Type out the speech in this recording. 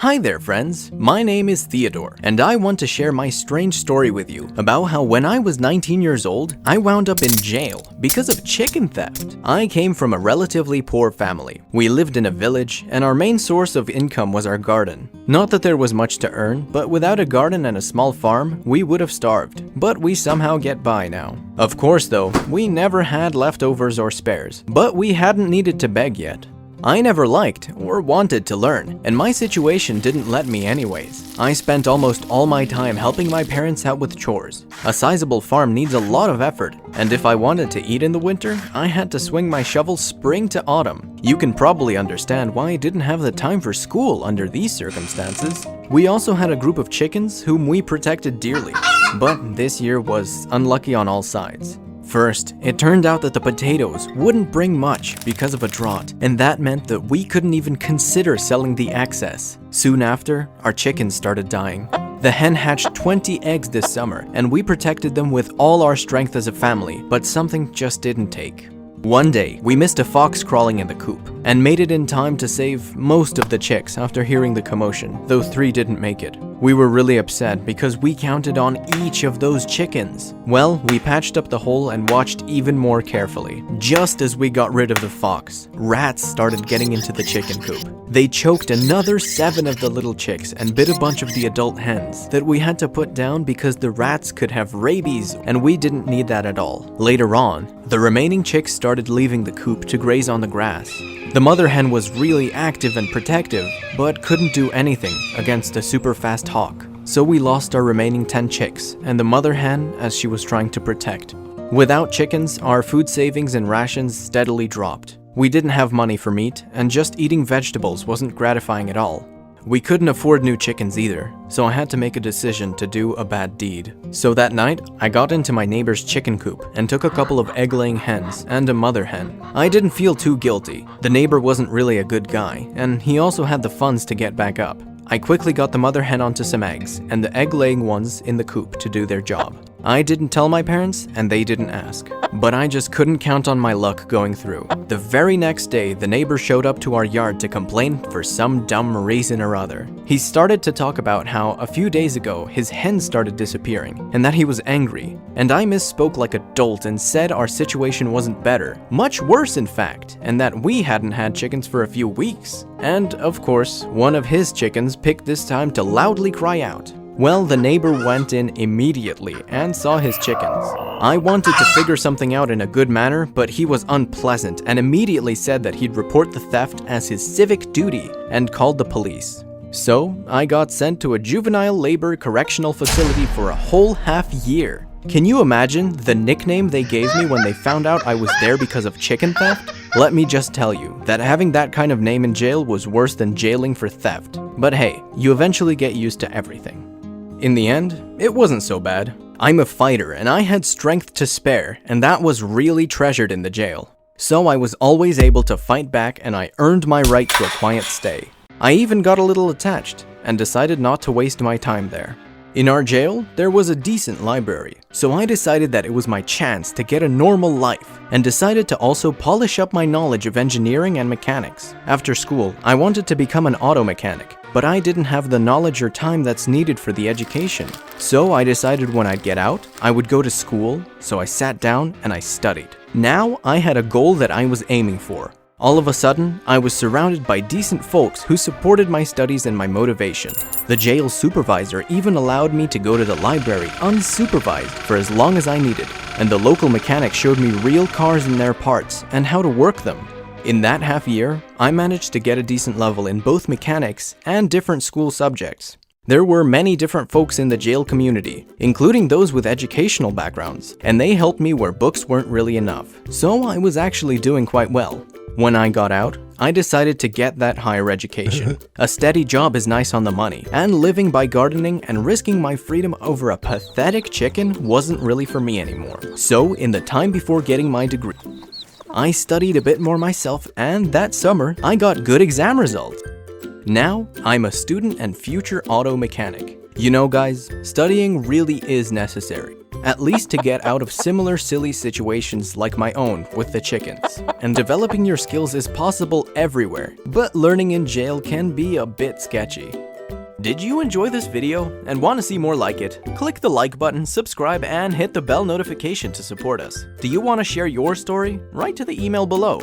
Hi there friends, my name is Theodore, and I want to share my strange story with you about how when I was 19 years old, I wound up in jail because of chicken theft. I came from a relatively poor family. We lived in a village, and our main source of income was our garden. Not that there was much to earn, but without a garden and a small farm, we would have starved. But we somehow get by now. Of course though, we never had leftovers or spares, but we hadn't needed to beg yet. I never liked or wanted to learn, and my situation didn't let me anyways. I spent almost all my time helping my parents out with chores. A sizable farm needs a lot of effort, and if I wanted to eat in the winter, I had to swing my shovel spring to autumn. You can probably understand why I didn't have the time for school under these circumstances. We also had a group of chickens whom we protected dearly, but this year was unlucky on all sides. First, it turned out that the potatoes wouldn't bring much because of a drought, and that meant that we couldn't even consider selling the excess. Soon after, our chickens started dying. The hen hatched 20 eggs this summer, and we protected them with all our strength as a family, but something just didn't take. One day, we missed a fox crawling in the coop, and made it in time to save most of the chicks after hearing the commotion, though 3 didn't make it. We were really upset because we counted on each of those chickens. Well, we patched up the hole and watched even more carefully. Just as we got rid of the fox, rats started getting into the chicken coop. They choked another 7 of the little chicks and bit a bunch of the adult hens that we had to put down because the rats could have rabies, and we didn't need that at all. Later on, the remaining chicks started leaving the coop to graze on the grass. The mother hen was really active and protective, but couldn't do anything against a super fast hawk. So we lost our remaining 10 chicks and the mother hen as she was trying to protect. Without chickens, our food savings and rations steadily dropped. We didn't have money for meat, and just eating vegetables wasn't gratifying at all. We couldn't afford new chickens either, so I had to make a decision to do a bad deed. So that night, I got into my neighbor's chicken coop and took a couple of egg-laying hens and a mother hen. I didn't feel too guilty. The neighbor wasn't really a good guy, and he also had the funds to get back up. I quickly got the mother hen onto some eggs and the egg-laying ones in the coop to do their job. I didn't tell my parents, and they didn't ask. But I just couldn't count on my luck going through. The very next day, the neighbor showed up to our yard to complain for some dumb reason or other. He started to talk about how a few days ago his hens started disappearing, and that he was angry. And I misspoke like a dolt and said our situation wasn't better. Much worse, in fact, and that we hadn't had chickens for a few weeks. And, of course, one of his chickens picked this time to loudly cry out. Well, the neighbor went in immediately and saw his chickens. I wanted to figure something out in a good manner, but he was unpleasant and immediately said that he'd report the theft as his civic duty and called the police. So, I got sent to a juvenile labor correctional facility for a whole half year. Can you imagine the nickname they gave me when they found out I was there because of chicken theft? Let me just tell you that having that kind of name in jail was worse than jailing for theft. But hey, you eventually get used to everything. In the end, it wasn't so bad. I'm a fighter and I had strength to spare, and that was really treasured in the jail. So I was always able to fight back, and I earned my right to a quiet stay. I even got a little attached and decided not to waste my time there. In our jail, there was a decent library, so I decided that it was my chance to get a normal life, and decided to also polish up my knowledge of engineering and mechanics. After school, I wanted to become an auto mechanic, but I didn't have the knowledge or time that's needed for the education. So I decided when I'd get out, I would go to school, so I sat down and I studied. Now I had a goal that I was aiming for. All of a sudden, I was surrounded by decent folks who supported my studies and my motivation. The jail supervisor even allowed me to go to the library unsupervised for as long as I needed, and the local mechanic showed me real cars and their parts and how to work them. In that half year, I managed to get a decent level in both mechanics and different school subjects. There were many different folks in the jail community, including those with educational backgrounds, and they helped me where books weren't really enough, so I was actually doing quite well. When I got out, I decided to get that higher education. A steady job is nice on the money, and living by gardening and risking my freedom over a pathetic chicken wasn't really for me anymore. So, in the time before getting my degree, I studied a bit more myself, and that summer, I got good exam results. Now, I'm a student and future auto mechanic. You know guys, studying really is necessary. at least to get out of similar silly situations like my own with the chickens. And developing your skills is possible everywhere, but learning in jail can be a bit sketchy. Did you enjoy this video and want to see more like it? Click the like button, subscribe, and hit the bell notification to support us. Do you want to share your story? Write to the email below.